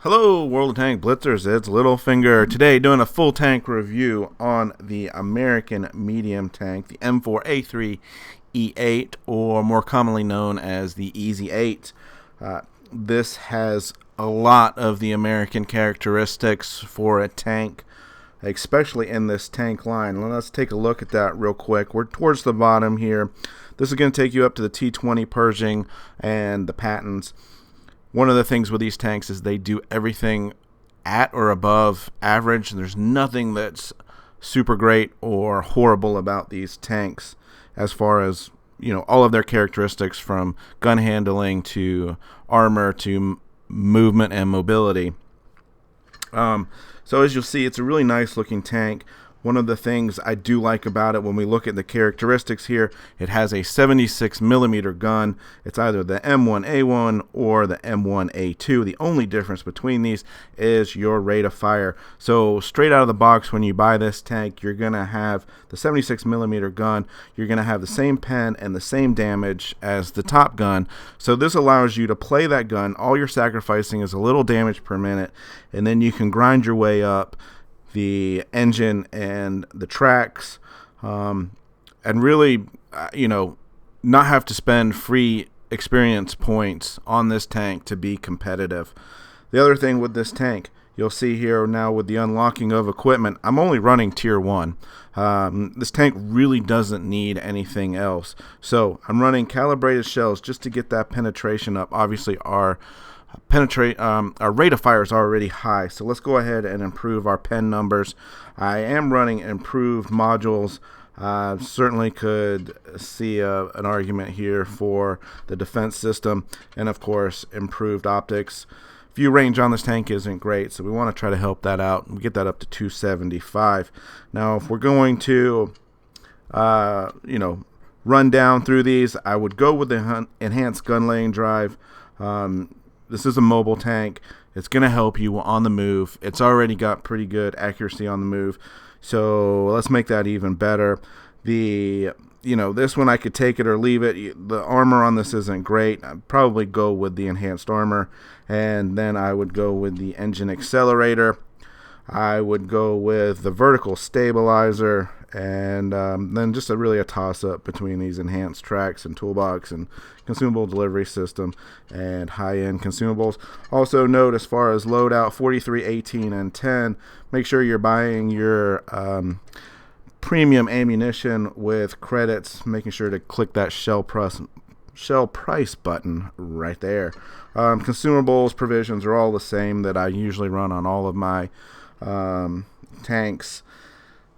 Hello, World of Tank Blitzers. It's Littlefinger. Today, doing a full tank review on the American medium tank, the M4A3E8, or more commonly known as the Easy 8. This has a lot of the American characteristics for a tank, especially in this tank line. Let's take a look at that real quick. We're towards the bottom here. This is going to take you up to the T20 Pershing and the Pattons. One of the things with these tanks is they do everything at or above average. There's nothing that's super great or horrible about these tanks as far as, all of their characteristics, from gun handling to armor to movement and mobility. So as you'll see, it's a really nice looking tank. One of the things I do like about it, when we look at the characteristics here, it has a 76 millimeter gun. It's either the M1A1 or the M1A2. The only difference between these is your rate of fire. So straight out of the box, when you buy this tank, you're going to have the 76 millimeter gun. You're going to have the same pen and the same damage as the top gun. So this allows you to play that gun. All you're sacrificing is a little damage per minute, and then you can grind your way up the engine and the tracks, and really, not have to spend free experience points on this tank to be competitive. The other thing with this tank, you'll see here now with the unlocking of equipment, I'm only running tier 1. This tank really doesn't need anything else. So I'm running calibrated shells just to get that penetration up. Obviously our rate of fire is already high, so let's go ahead and improve our pen numbers. I am running improved modules. Certainly could see an argument here for the defense system, and of course improved optics. View range on this tank isn't great, so we want to try to help that out and get that up to 275. Now if we're going to run down through these, I would go with the enhanced gun laying drive. This is a mobile tank. It's going to help you on the move. It's already got pretty good accuracy on the move, so let's make that even better. This one I could take it or leave it. The armor on this isn't great. I'd probably go with the enhanced armor, and then I would go with the engine accelerator. I would go with the vertical stabilizer, and then just really a toss-up between these enhanced tracks and toolbox and consumable delivery system and high-end consumables. Also note, as far as loadout, 43, 18, and 10, make sure you're buying your premium ammunition with credits, making sure to click that shell price button right there. Consumables, provisions are all the same that I usually run on all of my tanks.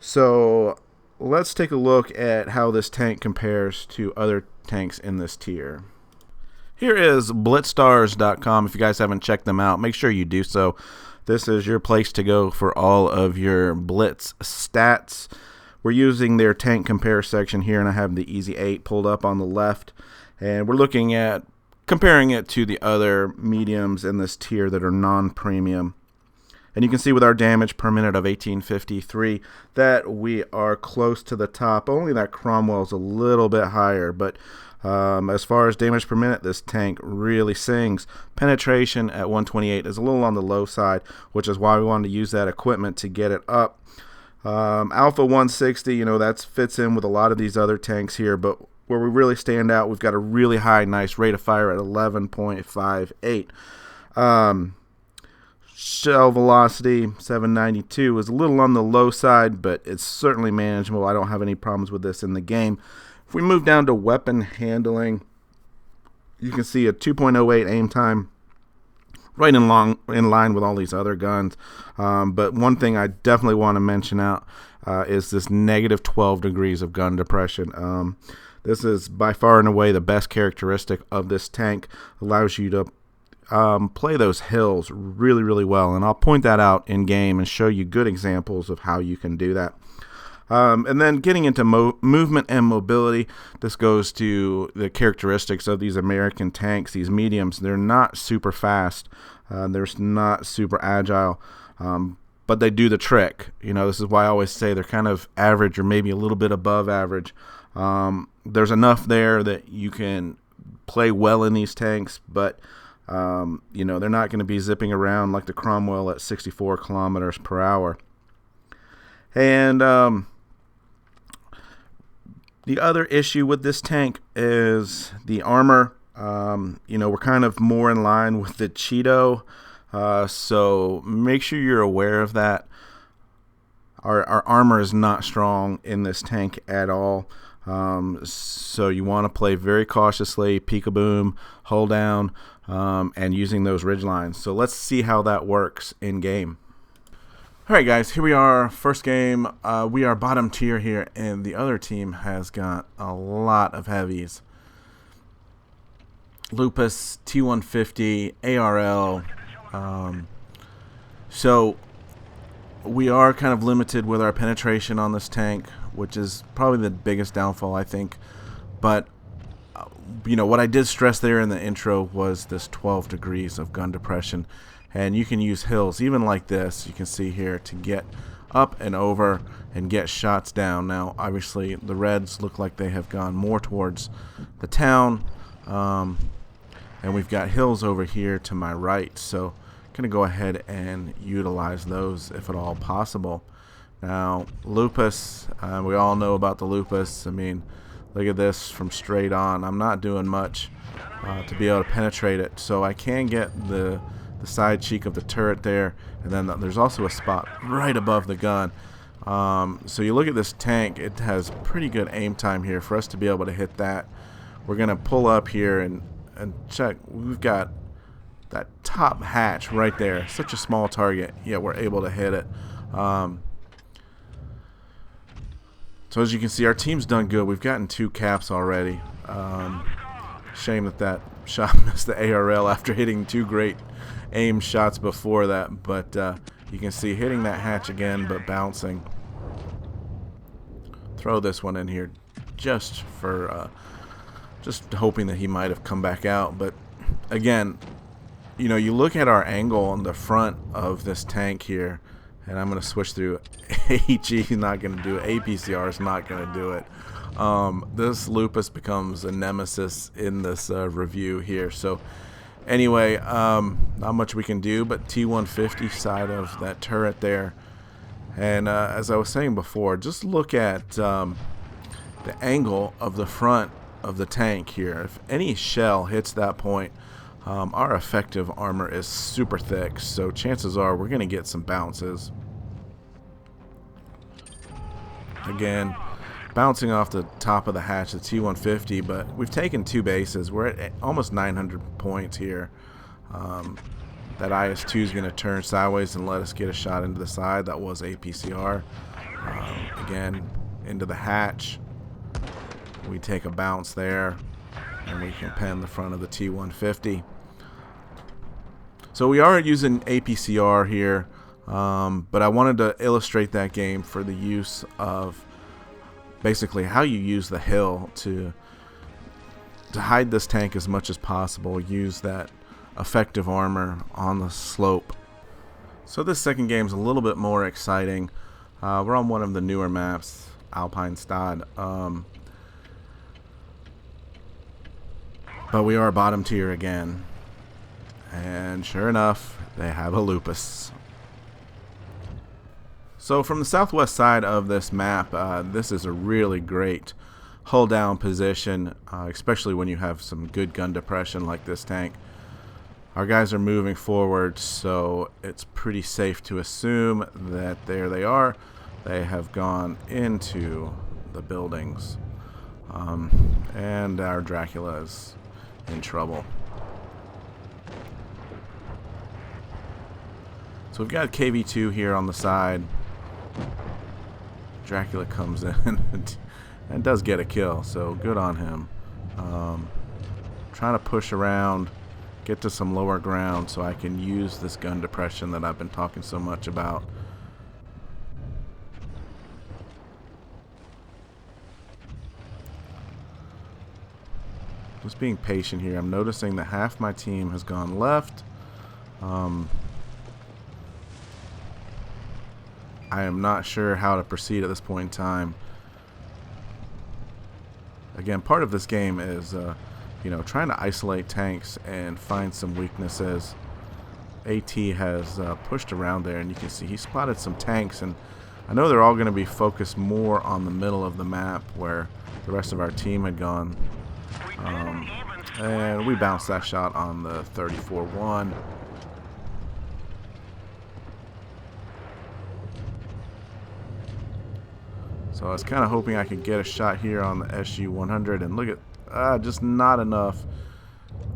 So let's take a look at how this tank compares to other tanks in this tier. Here is blitzstars.com. If you guys haven't checked them out, make sure you do so. This is your place to go for all of your Blitz stats. We're using their tank compare section here, and I have the Easy 8 pulled up on the left, and we're looking at comparing it to the other mediums in this tier that are non-premium. And you can see with our damage per minute of 1853 that we are close to the top. Only that Cromwell's a little bit higher, but as far as damage per minute, this tank really sings. Penetration at 128 is a little on the low side, which is why we wanted to use that equipment to get it up. Alpha 160, that fits in with a lot of these other tanks here, but where we really stand out, we've got a really high, nice rate of fire at 11.58. Shell velocity 792 is a little on the low side, but it's certainly manageable. I don't have any problems with this in the game. If we move down to weapon handling, you can see a 2.08 aim time, right in line with all these other guns. But one thing I definitely want to mention out is this negative 12 degrees of gun depression. This is by far and away the best characteristic of this tank. Allows you to play those hills really, really well, and I'll point that out in game and show you good examples of how you can do that. And then getting into movement and mobility, this goes to the characteristics of these American tanks, these mediums. They're not super fast, they're not super agile, but they do the trick. This is why I always say they're kind of average or maybe a little bit above average. There's enough there that you can play well in these tanks, but You know, they're not going to be zipping around like the Cromwell at 64 kilometers per hour. And the other issue with this tank is the armor. You know, we're kind of more in line with the Cheeto, so make sure you're aware of that. Our armor is not strong in this tank at all, so you want to play very cautiously, peek-a-boom, hold down, and using those ridge lines. So let's see how that works in game. Alright guys, here we are, first game. We are bottom tier here, and the other team has got a lot of heavies. Lupus, T150, ARL. So we are kind of limited with our penetration on this tank, which is probably the biggest downfall, I think. But you know, what I did stress there in the intro was this 12 degrees of gun depression. And you can use hills, even like this, you can see here, to get up and over and get shots down. Now, obviously, the Reds look like they have gone more towards the town. And we've got hills over here to my right. So I'm going to go ahead and utilize those if at all possible. Now, Lupus, we all know about the Lupus. I mean, look at this from straight on. I'm not doing much to be able to penetrate it. So I can get the side cheek of the turret there, and then there's also a spot right above the gun. So you look at this tank, it has pretty good aim time here for us to be able to hit that. We're going to pull up here and check. We've got that top hatch right there, such a small target, yet we're able to hit it. So as you can see, our team's done good. We've gotten 2 caps already. Shame that shot missed the ARL after hitting 2 great aim shots before that, but you can see hitting that hatch again, but bouncing. Throw this one in here just for just hoping that he might have come back out. But again, you know, you look at our angle on the front of this tank here, and I'm going to switch through. AG is not going to do it. APCR is not going to do it. This Lupus becomes a nemesis in this review here. So anyway, not much we can do, but T150 side of that turret there. And as I was saying before, just look at the angle of the front of the tank here. If any shell hits that point, our effective armor is super thick, so chances are we're going to get some bounces. Again, bouncing off the top of the hatch, the T150, but we've taken 2 bases. We're at almost 900 points here. That IS-2 is going to turn sideways and let us get a shot into the side. That was APCR. Again, into the hatch. We take a bounce there, and we can pen the front of the T150. So we are using APCR here, but I wanted to illustrate that game for the use of basically how you use the hill to hide this tank as much as possible. Use that effective armor on the slope. So this second game is a little bit more exciting. We're on one of the newer maps, Alpine Stad. But we are bottom tier again. And sure enough, they have a Lupus. So from the southwest side of this map, this is a really great hull down position, especially when you have some good gun depression like this tank. Our guys are moving forward, so it's pretty safe to assume that there they are. They have gone into the buildings. And our Dracula is in trouble. So we've got KV2 here on the side. Dracula comes in and does get a kill, so good on him. Trying to push around, get to some lower ground so I can use this gun depression that I've been talking so much about. Just being patient here. I'm noticing that half my team has gone left. I am not sure how to proceed at this point in time. Again, part of this game is you know, trying to isolate tanks and find some weaknesses. AT has pushed around there, and you can see he spotted some tanks, and I know they're all going to be focused more on the middle of the map where the rest of our team had gone. And we bounced that shot on the 34-1. So I was kind of hoping I could get a shot here on the SU-100, and look at, just not enough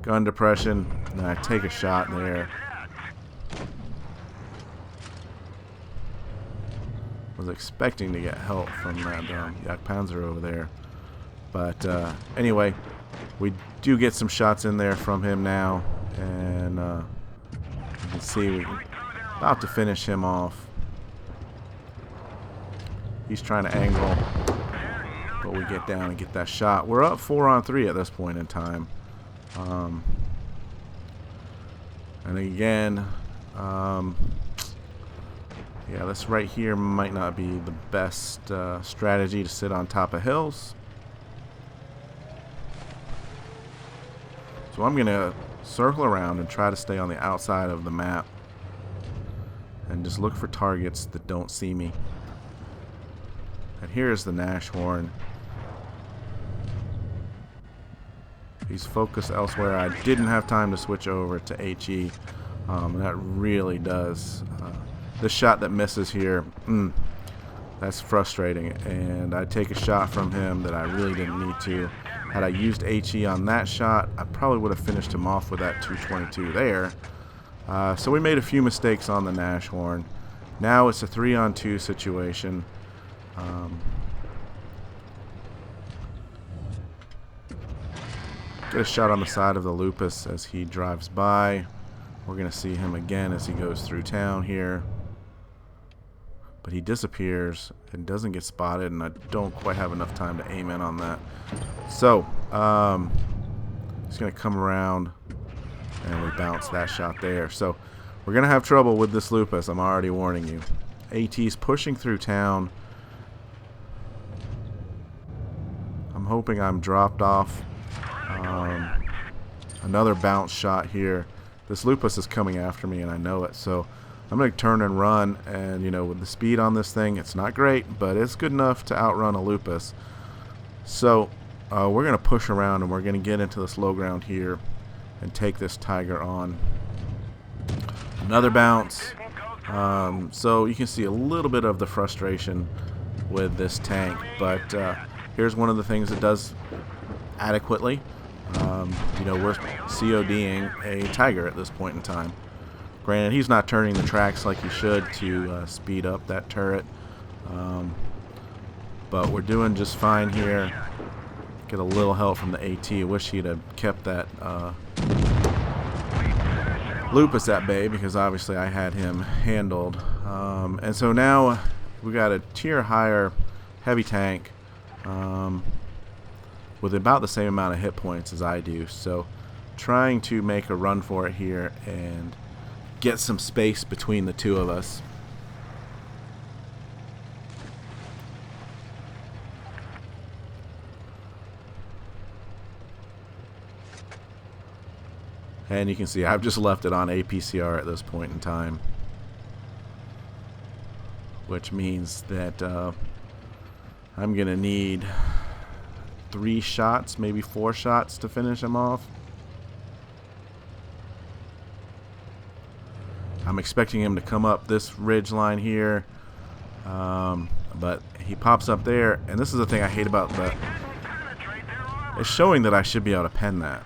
gun depression. And I take a shot there. Was expecting to get help from that Yak Panzer over there, but anyway, we do get some shots in there from him now, and you can see we're about to finish him off. He's trying to angle, but we get down and get that shot. We're up 4-on-3 at this point in time, and again, yeah, this right here might not be the best strategy to sit on top of hills. So I'm going to circle around and try to stay on the outside of the map and just look for targets that don't see me. And here's the Nash horn. He's focused elsewhere. I didn't have time to switch over to HE. That really does. The shot that misses here, that's frustrating. And I take a shot from him that I really didn't need to. Had I used HE on that shot, I probably would have finished him off with that 222 there. So we made a few mistakes on the Nash horn. Now it's a 3-on-2 situation. Get a shot on the side of the Lupus as he drives by. We're going to see him again as he goes through town here. But he disappears and doesn't get spotted, and I don't quite have enough time to aim in on that. So, he's going to come around, and we bounce that shot there. So, we're going to have trouble with this Lupus, I'm already warning you. AT's pushing through town. I'm hoping I'm dropped off. Another bounce shot here. This Lupus is coming after me, and I know it, so I'm going to turn and run, and you know, with the speed on this thing, it's not great, but it's good enough to outrun a Lupus. So we're going to push around, and we're going to get into this low ground here and take this Tiger on. Another bounce. So you can see a little bit of the frustration with this tank, but here's one of the things it does adequately. You know, we're CODing a Tiger at this point in time. Granted, he's not turning the tracks like he should to speed up that turret, but we're doing just fine here. Get a little help from the AT. I wish he'd have kept that Lupus at bay, because obviously I had him handled. And so now we got a tier higher heavy tank with about the same amount of hit points as I do. So trying to make a run for it here and get some space between the two of us. And you can see I've just left it on APCR at this point in time, which means that I'm gonna need 3 shots, maybe 4 shots to finish him off. I'm expecting him to come up this ridge line here, but he pops up there, and this is the thing I hate about the. It's showing that I should be able to pen that.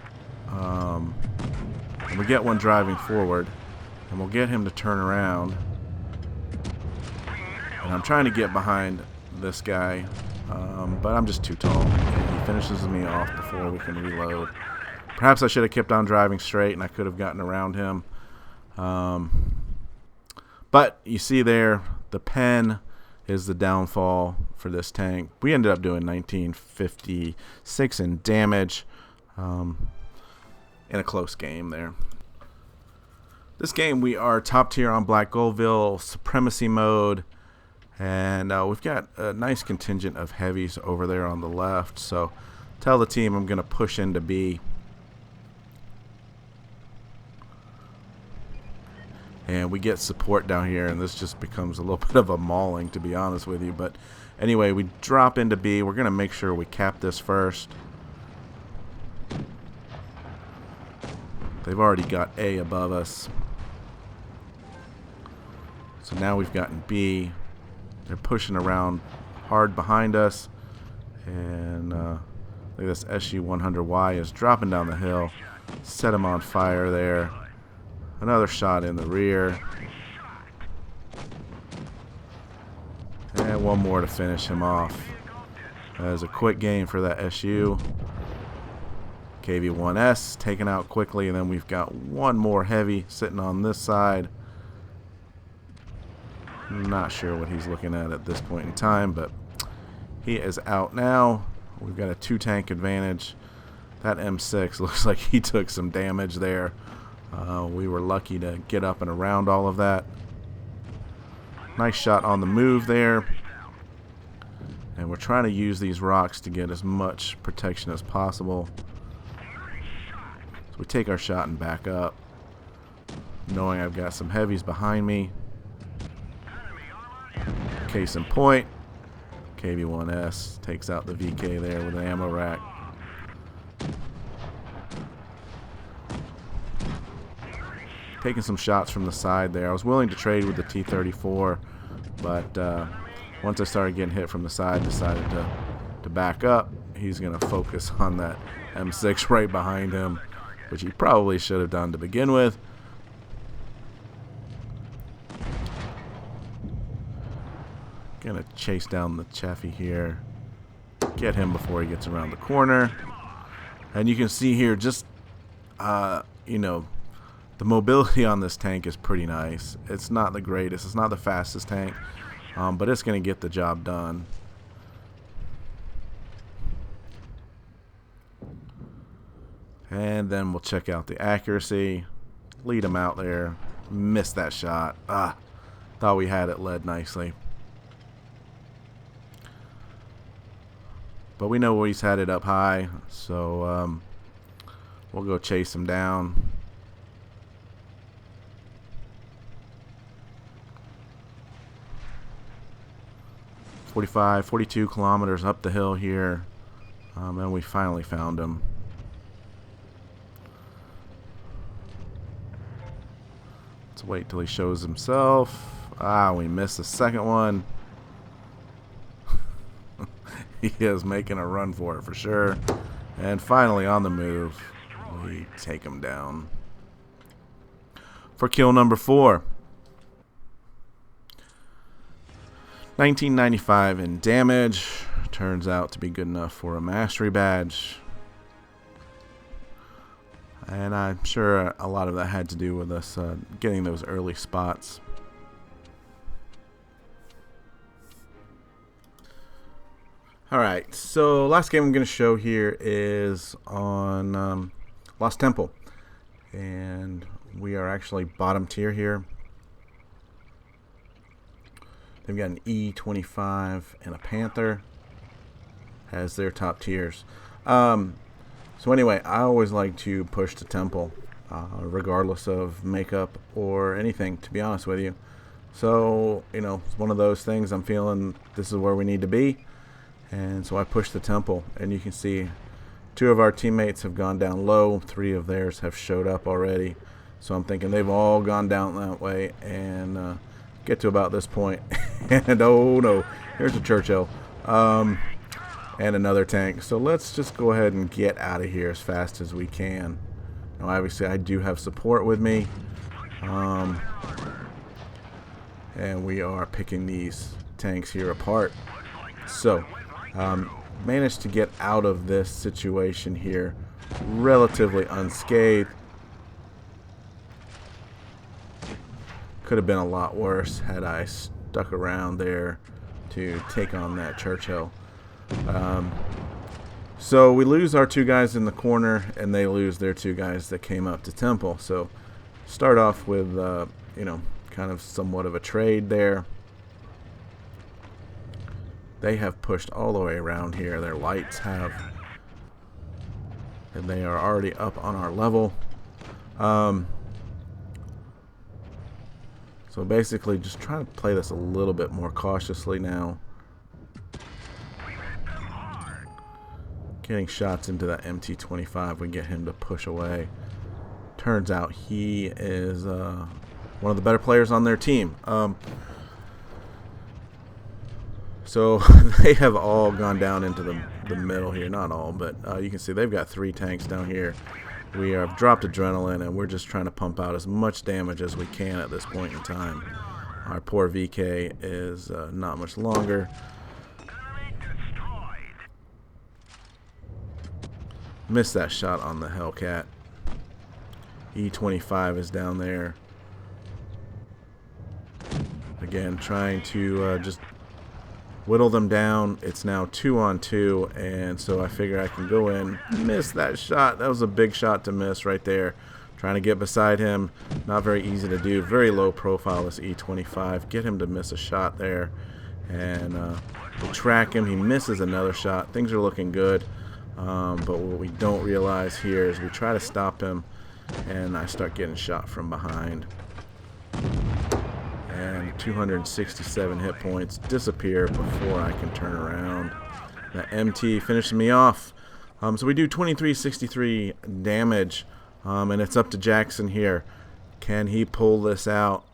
And we get one driving forward, and we'll get him to turn around. And I'm trying to get behind this guy, but I'm just too tall, and he finishes me off before we can reload. Perhaps I should have kept on driving straight, and I could have gotten around him. But you see there, the pen is the downfall for this tank. We ended up doing 1956 in damage in a close game there. This game we are top tier on Black Goldville, Supremacy mode, and we've got a nice contingent of heavies over there on the left. So tell the team I'm going to push into B and we get support down here, and this just becomes a little bit of a mauling, to be honest with you. But anyway, we drop into B. We're going to make sure we cap this first. They've already got A above us. So now we've gotten B. They're pushing around hard behind us. And look at this SU-100Y is dropping down the hill. Set him on fire there. Another shot in the rear. And one more to finish him off. That was a quick game for that SU. KV-1S taken out quickly, and then we've got one more heavy sitting on this side. Not sure what he's looking at this point in time, but he is out now. We've got a 2-tank advantage. That M6 looks like he took some damage there. We were lucky to get up and around all of that. Nice shot on the move there. And we're trying to use these rocks to get as much protection as possible. So we take our shot and back up, knowing I've got some heavies behind me. Case in point, KV-1S takes out the VK there with an ammo rack. Taking some shots from the side there. I was willing to trade with the T-34, but once I started getting hit from the side, decided to back up. He's going to focus on that M6 right behind him, which he probably should have done to begin with. Gonna chase down the Chaffee here, get him before he gets around the corner. And you can see here, just you know, the mobility on this tank is pretty nice. It's not the greatest, it's not the fastest tank, but it's gonna get the job done. And then we'll check out the accuracy, lead him out there, missed that shot. Thought we had it led nicely. But we know he's had it up high, so we'll go chase him down. "45, 42 kilometers up the hill here, and we finally found him. Let's wait till he shows himself. We missed the second one. He is making a run for it for sure. And finally on the move, we take him down for kill number 4. 1995 in damage. Turns out to be good enough for a mastery badge. And I'm sure a lot of that had to do with us getting those early spots. Alright, so last game I'm going to show here is on Lost Temple. And we are actually bottom tier here. They've got an E25 and a Panther as their top tiers. So anyway, I always like to push the Temple, regardless of makeup or anything, to be honest with you. So, you know, it's one of those things I'm feeling this is where we need to be. And so I push the Temple, and you can see 2 of our teammates have gone down low. 3 of theirs have showed up already. So I'm thinking they've all gone down that way, and get to about this point. And oh no, here's a Churchill. And another tank. So let's just go ahead and get out of here as fast as we can. Now obviously I do have support with me. And we are picking these tanks here apart. So managed to get out of this situation here relatively unscathed. Could have been a lot worse had I stuck around there to take on that Churchill. So we lose our 2 guys in the corner, and they lose their 2 guys that came up to Temple. So start off with you know, kind of somewhat of a trade there. They have pushed all the way around here. Their lights have, and they are already up on our level. So basically just trying to play this a little bit more cautiously now. Getting shots into that MT-25 would get him to push away. Turns out he is one of the better players on their team. So they have all gone down into the middle here. Not all, but you can see they've got 3 tanks down here. We have dropped adrenaline, and we're just trying to pump out as much damage as we can at this point in time. Our poor VK is not much longer. Missed that shot on the Hellcat. E25 is down there. Again, trying to just whittle them down. It's now 2-on-2, and so I figure I can go in. Miss that shot. That was a big shot to miss right there. Trying to get beside him. Not very easy to do. Very low profile, this E25. Get him to miss a shot there. And we track him. He misses another shot. Things are looking good. But what we don't realize here is we try to stop him, and I start getting shot from behind. And 267 hit points disappear before I can turn around. That MT finishes me off. So we do 2363 damage, and it's up to Jackson here. Can he pull this out?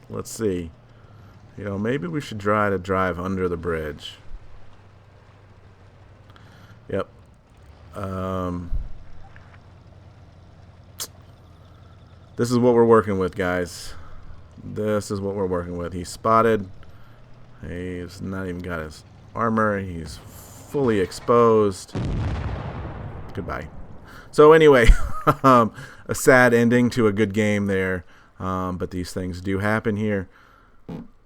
Let's see. You know, maybe we should try to drive under the bridge. Yep. This is what we're working with, guys. This is what we're working with. He's spotted. He's not even got his armor. He's fully exposed. Goodbye. So anyway, a sad ending to a good game there. But these things do happen here.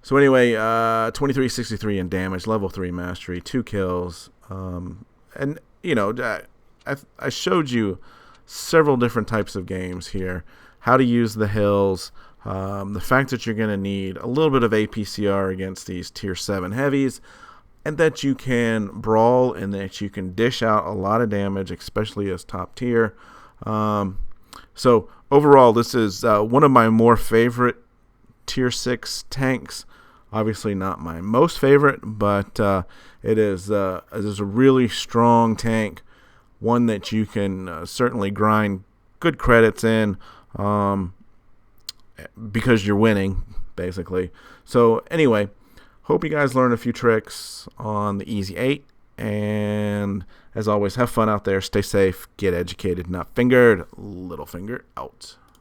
So anyway, 2363 in damage, level 3 mastery, 2 kills. And, you know, I showed you several different types of games here. How to use the hills, the fact that you're going to need a little bit of APCR against these tier 7 heavies, and that you can brawl and that you can dish out a lot of damage, especially as top tier. So overall, this is one of my more favorite tier 6 tanks. Obviously not my most favorite, but it is a really strong tank, one that you can certainly grind good credits in, because you're winning, basically. So anyway, hope you guys learned a few tricks on the Easy 8, and as always, have fun out there, stay safe, get educated, not fingered. Littlefinger out.